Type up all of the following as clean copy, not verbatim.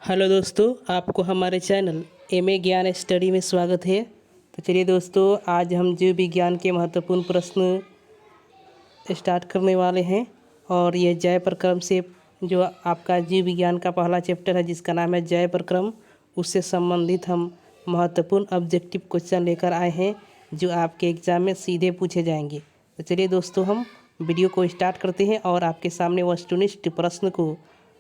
Hello दोस्तों, आपको हमारे चैनल एमए ज्ञान स्टडी में स्वागत है। तो चलिए दोस्तों, आज हम जीव विज्ञान के महत्वपूर्ण प्रश्न स्टार्ट करने वाले हैं। और ये जय प्रक्रम से जो आपका जीव विज्ञान का पहला चैप्टर है जिसका नाम है जय प्रक्रम, उससे संबंधित हम महत्वपूर्ण ऑब्जेक्टिव क्वेश्चन लेकर आए हैं जो आपके एग्ज़ाम में सीधे पूछे जाएंगे। तो चलिए दोस्तों, हम वीडियो को स्टार्ट करते हैं और आपके सामने वस्तुनिष्ठ प्रश्न को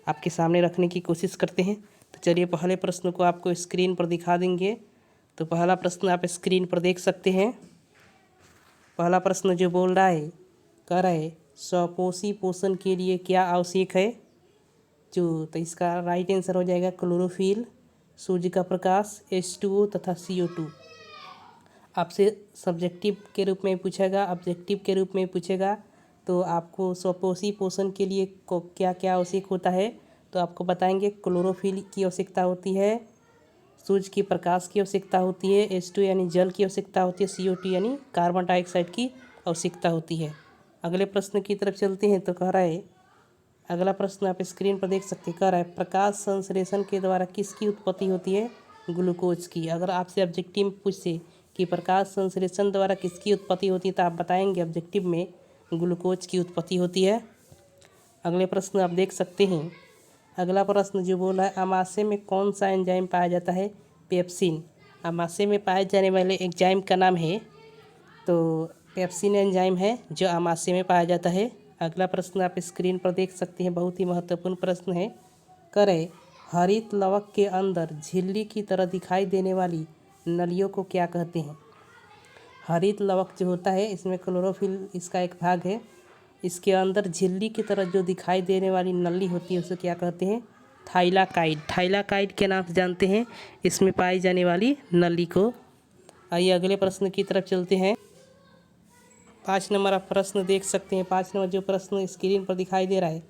आपके सामने रखने की कोशिश करते हैं। तो चलिए पहले प्रश्न को आपको स्क्रीन पर दिखा देंगे। तो पहला प्रश्न आप स्क्रीन पर देख सकते हैं। पहला प्रश्न जो बोल रहा है, कह रहा है स्वपोषी पोषण के लिए क्या आवश्यक है। तो इसका राइट आंसर हो जाएगा क्लोरोफिल, सूर्य का प्रकाश, H2O तथा CO2। आपसे सब्जेक्टिव के रूप में पूछेगा, ऑब्जेक्टिव के रूप में पूछेगा तो आपको स्वपोषी पोषण के लिए क्या क्या आवश्यक होता है। तो आपको बताएंगे क्लोरोफिल की आवश्यकता होती है, सूर्य की प्रकाश की आवश्यकता होती है, H2 यानी जल की आवश्यकता होती है, CO2 यानी कार्बन डाइऑक्साइड की आवश्यकता होती है। अगले प्रश्न की तरफ चलते हैं। तो कह रहा है, अगला प्रश्न आप स्क्रीन पर देख सकते हैं। कह रहा है प्रकाश संश्लेषण के द्वारा किसकी उत्पत्ति होती है। ग्लूकोज की। अगर आपसे ऑब्जेक्टिव में पूछे कि प्रकाश संश्लेषण द्वारा किसकी उत्पत्ति होती है तो आप बताएंगे ऑब्जेक्टिव में ग्लूकोज की उत्पत्ति होती है। अगले प्रश्न आप देख सकते हैं। अगला प्रश्न जो बोला है, अमाशय में कौन सा एंजाइम पाया जाता है। पेप्सिन। अमाशय में पाए जाने वाले एंजाइम का नाम है तो पेप्सिन एंजाइम है जो अमाशय में पाया जाता है। अगला प्रश्न आप स्क्रीन पर देख सकते हैं, बहुत ही महत्वपूर्ण प्रश्न है। करे हरित लवक के अंदर झिल्ली की तरह दिखाई देने वाली नलियों को क्या कहते हैं। हरित लवक जो होता है इसमें क्लोरोफिल इसका एक भाग है। इसके अंदर झिल्ली की तरह जो दिखाई देने वाली नली होती है उसे क्या कहते हैं। थाइलाकाइड। थाइलाकाइड के नाम से जानते हैं इसमें पाई जाने वाली नली को। आइए अगले प्रश्न की तरफ चलते हैं। 5 नंबर आप प्रश्न देख सकते हैं। 5 नंबर जो प्रश्न स्क्रीन पर दिखाई दे रहा है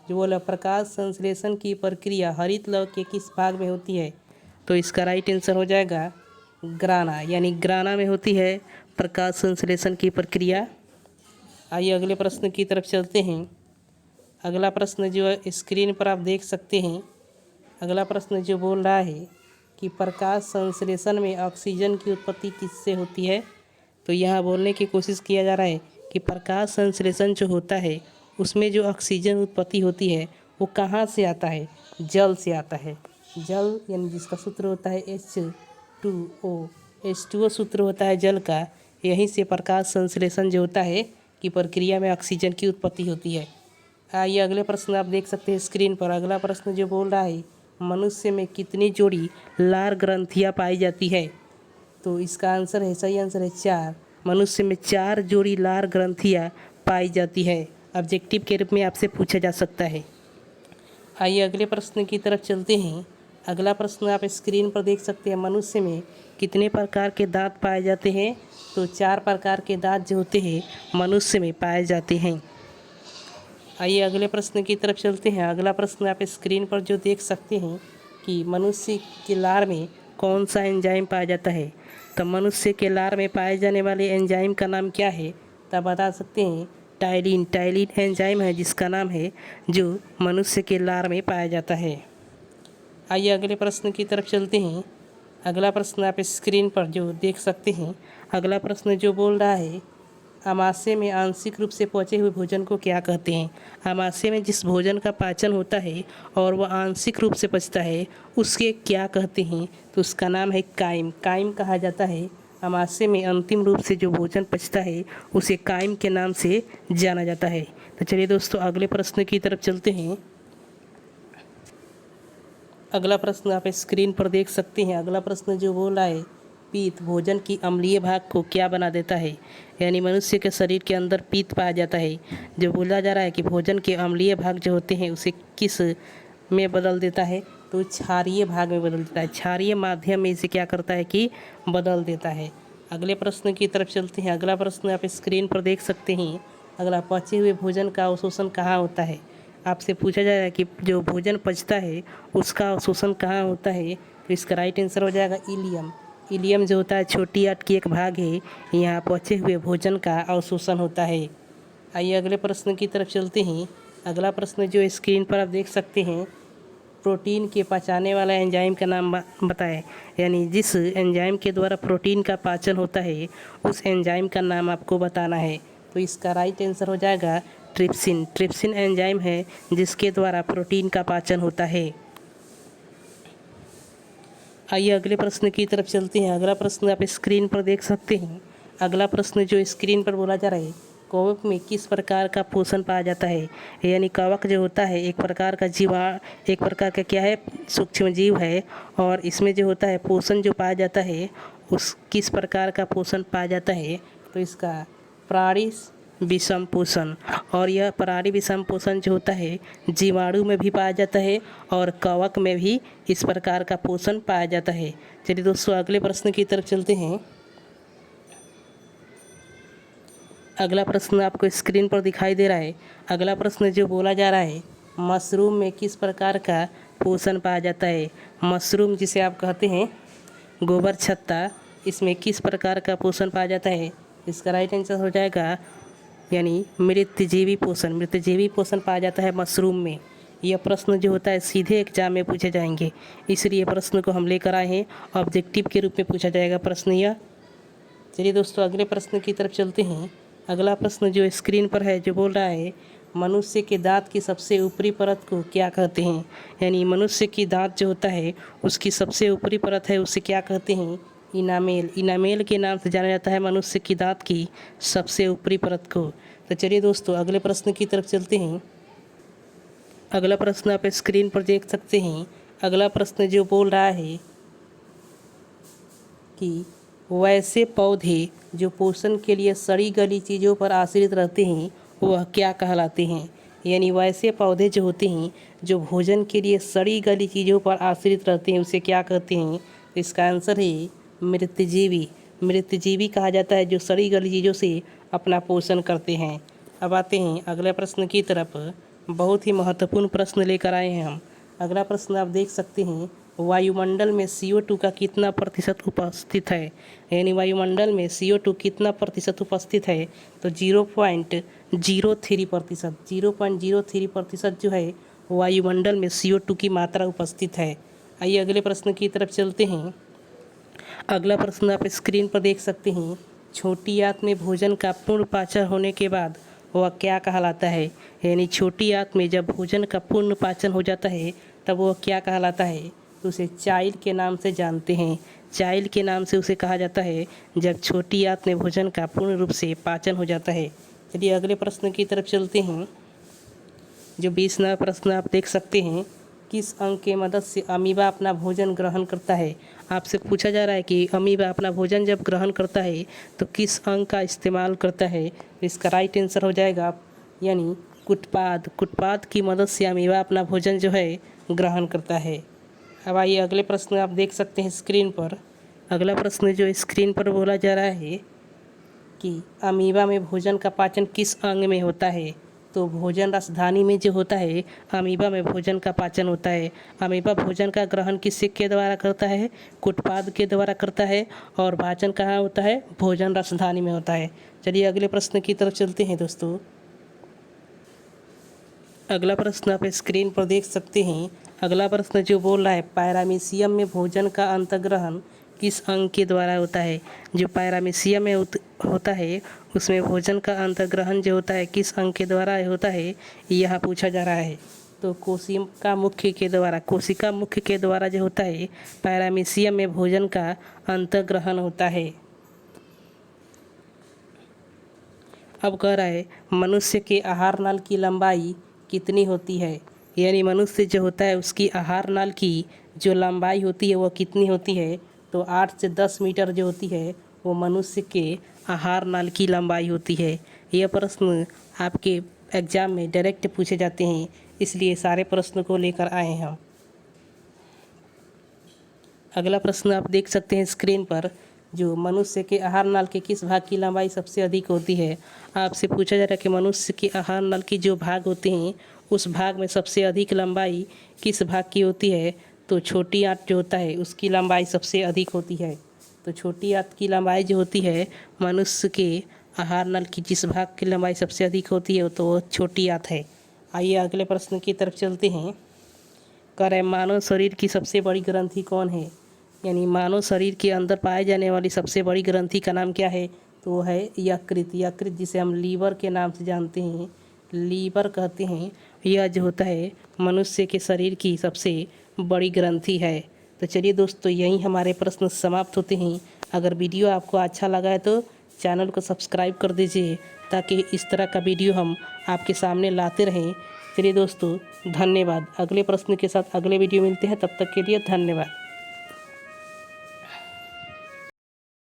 जो बोला प्रकाश संश्लेषण की प्रक्रिया हरित लवक के किस भाग में होती है। तो इसका राइट आंसर हो जाएगा ग्राना, यानी ग्राना में होती है प्रकाश संश्लेषण की प्रक्रिया। आइए अगले प्रश्न की तरफ चलते हैं। अगला प्रश्न जो स्क्रीन पर आप देख सकते हैं। अगला प्रश्न जो बोल रहा है कि प्रकाश संश्लेषण में ऑक्सीजन की उत्पत्ति किससे होती है। तो यहाँ बोलने की कोशिश किया जा रहा है कि प्रकाश संश्लेषण जो होता है उसमें जो ऑक्सीजन उत्पत्ति होती है वो कहाँ से आता है। जल से आता है। जल यानी जिसका सूत्र होता है H2O। H2O सूत्र होता है जल का। यहीं से प्रकाश संश्लेषण जो होता है की प्रक्रिया में ऑक्सीजन की उत्पत्ति होती है। आइए अगले प्रश्न आप देख सकते हैं स्क्रीन पर। अगला प्रश्न जो बोल रहा है मनुष्य में कितनी जोड़ी लार ग्रंथियाँ पाई जाती है। तो इसका आंसर है, सही आंसर है 4। मनुष्य में 4 जोड़ी लार ग्रंथियाँ पाई जाती है। ऑब्जेक्टिव के रूप में आपसे पूछा जा सकता है। आइए अगले प्रश्न की तरफ चलते हैं। अगला प्रश्न आप स्क्रीन पर देख सकते हैं। मनुष्य में कितने प्रकार के दांत पाए जाते हैं। तो 4 प्रकार के दांत जो होते हैं मनुष्य में पाए जाते हैं। आइए अगले प्रश्न की तरफ चलते हैं। अगला प्रश्न आप स्क्रीन पर जो देख सकते हैं कि मनुष्य के लार में कौन सा एंजाइम पाया जाता है। तो मनुष्य के लार में पाए जाने वाले एंजाइम का नाम क्या है। तो आप बता सकते हैं टाइलिन। टाइलिन एंजाइम है जिसका नाम है जो मनुष्य के लार में पाया जाता है। आइए अगले प्रश्न की तरफ चलते हैं। अगला प्रश्न आप स्क्रीन पर जो देख सकते हैं। अगला प्रश्न जो बोल रहा है अमाशय में आंशिक रूप से पचे हुए भोजन को क्या कहते हैं। अमाशय में जिस भोजन का पाचन होता है और वह आंशिक रूप से पचता है उसके क्या कहते हैं। तो उसका नाम है काइम। काइम कहा जाता है। अमाशय में अंतिम रूप से जो भोजन पचता है उसे काइम के नाम से जाना जाता है। तो चलिए दोस्तों अगले प्रश्न की तरफ चलते हैं। अगला प्रश्न आप स्क्रीन पर देख सकते हैं। अगला प्रश्न जो बोल रहा है पीत भोजन की अम्लीय भाग को क्या बना देता है। यानी मनुष्य के शरीर के अंदर पीत पाया जाता है। जो बोला जा रहा है कि भोजन के अम्लीय भाग जो होते हैं उसे किस में बदल देता है। तो क्षारीय भाग में बदल देता है। क्षारीय माध्यम में इसे क्या करता है कि बदल देता है। अगले प्रश्न की तरफ चलते हैं। अगला प्रश्न आप स्क्रीन पर देख सकते हैं। अगला पचे हुए भोजन का अवशोषण कहाँ होता है। आपसे पूछा जाएगा कि जो भोजन पचता है उसका अवशोषण कहाँ होता है। तो इसका राइट आंसर हो जाएगा इलियम। इलियम जो होता है छोटी आंत की एक भाग है, यहाँ पचे हुए भोजन का अवशोषण होता है। आइए अगले प्रश्न की तरफ चलते हैं। अगला प्रश्न जो स्क्रीन पर आप देख सकते हैं प्रोटीन के पचाने वाला एंजाइम का नाम बताएं। यानी जिस एंजाइम के द्वारा प्रोटीन का पाचन होता है उस एंजाइम का नाम आपको बताना है। तो इसका राइट आंसर हो जाएगा ट्रिप्सिन। ट्रिप्सिन एंजाइम है जिसके द्वारा प्रोटीन का पाचन होता है। आइए अगले प्रश्न की तरफ चलते हैं। अगला प्रश्न आप स्क्रीन पर देख सकते हैं। अगला प्रश्न जो स्क्रीन पर बोला जा रहा है, कवक में किस प्रकार का पोषण पाया जाता है। यानी कवक जो होता है एक प्रकार का क्या है, सूक्ष्म जीव है, और इसमें जो होता है पोषण जो पाया जाता है उस किस प्रकार का पोषण पाया जाता है। तो इसका प्राणी विषम पोषण, और यह प्राणी विषम पोषण जो होता है जीवाणु में भी पाया जाता है और कवक में भी इस प्रकार का पोषण पाया जाता है। चलिए दोस्तों अगले प्रश्न की तरफ चलते हैं। अगला प्रश्न आपको स्क्रीन पर दिखाई दे रहा है। अगला प्रश्न जो बोला जा रहा है, मशरूम में किस प्रकार का पोषण पाया जाता है। मशरूम जिसे आप कहते हैं गोबर छत्ता, इसमें किस प्रकार का पोषण पाया जाता है। इसका राइट आंसर हो जाएगा यानी मृतजीवी पोषण पाया जाता है मशरूम में। यह प्रश्न जो होता है सीधे एग्जाम में पूछे जाएंगे, इसलिए प्रश्न को हम लेकर आए हैं, ऑब्जेक्टिव के रूप में पूछा जाएगा प्रश्न यह। चलिए दोस्तों अगले प्रश्न की तरफ चलते हैं। अगला प्रश्न जो स्क्रीन पर है जो बोल रहा है, मनुष्य के दांत की सबसे ऊपरी परत को क्या कहते हैं। यानी मनुष्य की दांत जो होता है उसकी सबसे ऊपरी परत है उसे क्या कहते हैं, इनामेल। इनामेल के नाम से जाना जाता है मनुष्य की दांत की सबसे ऊपरी परत को। तो चलिए दोस्तों अगले प्रश्न की तरफ चलते हैं। अगला प्रश्न आप स्क्रीन पर देख सकते हैं। अगला प्रश्न जो बोल रहा है कि वैसे पौधे जो पोषण के लिए सड़ी गली चीज़ों पर आश्रित रहते हैं वह क्या कहलाते हैं। यानी वैसे पौधे जो होते हैं जो भोजन के लिए सड़ी गली चीज़ों पर आश्रित रहते हैं उसे क्या कहते हैं। तो इसका आंसर है मृतजीवी। मृतजीवी कहा जाता है जो सड़ी गली चीज़ों से अपना पोषण करते हैं। अब आते हैं अगले प्रश्न की तरफ। बहुत ही महत्वपूर्ण प्रश्न लेकर आए हैं हम। अगला प्रश्न आप देख सकते हैं, वायुमंडल में CO2 का कितना प्रतिशत उपस्थित है। यानी वायुमंडल में CO2 कितना प्रतिशत उपस्थित है। तो 0.03%। 0.03% जो है वायुमंडल में CO2 की मात्रा उपस्थित है। आइए अगले प्रश्न की तरफ चलते हैं। अगला प्रश्न आप स्क्रीन पर देख सकते हैं, छोटी आंत में भोजन का पूर्ण पाचन होने के बाद वह क्या कहलाता है। यानी छोटी आंत में जब भोजन का पूर्ण पाचन हो जाता है तब वह क्या कहलाता है। तो उसे चाइल के नाम से जानते हैं। चाइल के नाम से उसे कहा जाता है जब छोटी आंत में भोजन का पूर्ण रूप से पाचन हो जाता है। चलिए अगले प्रश्न की तरफ चलते हैं। जो 20वां प्रश्न आप देख सकते हैं, किस अंग के मदद से अमीबा अपना भोजन ग्रहण करता है। आपसे पूछा जा रहा है कि अमीबा अपना भोजन जब ग्रहण करता है तो किस अंग का इस्तेमाल करता है। इसका राइट आंसर हो जाएगा यानी कुटपाद। कुटपाद की मदद से अमीबा अपना भोजन जो है ग्रहण करता है। अब आइए अगले प्रश्न आप देख सकते हैं स्क्रीन पर। अगला प्रश्न जो स्क्रीन पर बोला जा रहा है कि अमीबा में भोजन का पाचन किस अंग में होता है। तो भोजन राजधानी में जो होता है अमीबा में भोजन का पाचन होता है। अमीबा भोजन का ग्रहण किससे के द्वारा करता है, कुटपाद के द्वारा करता है, और पाचन कहाँ होता है, भोजन राजधानी में होता है। चलिए अगले प्रश्न की तरफ चलते हैं दोस्तों। अगला प्रश्न आप स्क्रीन पर देख सकते हैं। अगला प्रश्न जो बोल रहा है, पैरामीशियम में भोजन का अंतर्ग्रहण किस अंग के द्वारा होता है। जो पैरामीशियम में होता है उसमें भोजन का अंतर्ग्रहण जो होता है किस अंग के द्वारा होता है, यह पूछा जा रहा है। तो कोशिका मुख्य के द्वारा जो होता है पैरामीशियम में भोजन का अंतर्ग्रहण होता है। अब कह रहा है, मनुष्य के आहार नाल की लंबाई कितनी होती है। यानी मनुष्य जो होता है उसकी आहार नाल की जो लंबाई होती है वह कितनी होती है। तो 8 से 10 मीटर जो होती है वो मनुष्य के आहार नाल की लंबाई होती है। यह प्रश्न आपके एग्ज़ाम में डायरेक्ट पूछे जाते हैं, इसलिए सारे प्रश्न को लेकर आए हैं हम। अगला प्रश्न आप देख सकते हैं स्क्रीन पर, जो मनुष्य के आहार नाल के किस भाग की लंबाई सबसे अधिक होती है। आपसे पूछा जा रहा है कि मनुष्य के आहार नाल की जो भाग होते हैं उस भाग में सबसे अधिक लंबाई किस भाग की होती है। तो छोटी आंत जो होता है उसकी लंबाई सबसे अधिक होती है। तो छोटी आंत की लंबाई जो होती है मनुष्य के आहार नल की जिस भाग की लंबाई सबसे अधिक होती है तो वो छोटी आंत है। आइए अगले प्रश्न की तरफ चलते हैं। कह रहे हैं मानव शरीर की सबसे बड़ी ग्रंथि कौन है। यानी मानव शरीर के अंदर पाए जाने वाली सबसे बड़ी ग्रंथि का नाम क्या है, तो वो है यकृत। यकृत जिसे हम लीवर के नाम से जानते हैं, लीवर कहते हैं। यह जो होता है मनुष्य के शरीर की सबसे बड़ी ग्रंथि है। तो चलिए दोस्तों, यहीं हमारे प्रश्न समाप्त होते हैं। अगर वीडियो आपको अच्छा लगा है तो चैनल को सब्सक्राइब कर दीजिए, ताकि इस तरह का वीडियो हम आपके सामने लाते रहें। चलिए दोस्तों, धन्यवाद। अगले प्रश्न के साथ अगले वीडियो मिलते हैं, तब तक के लिए धन्यवाद।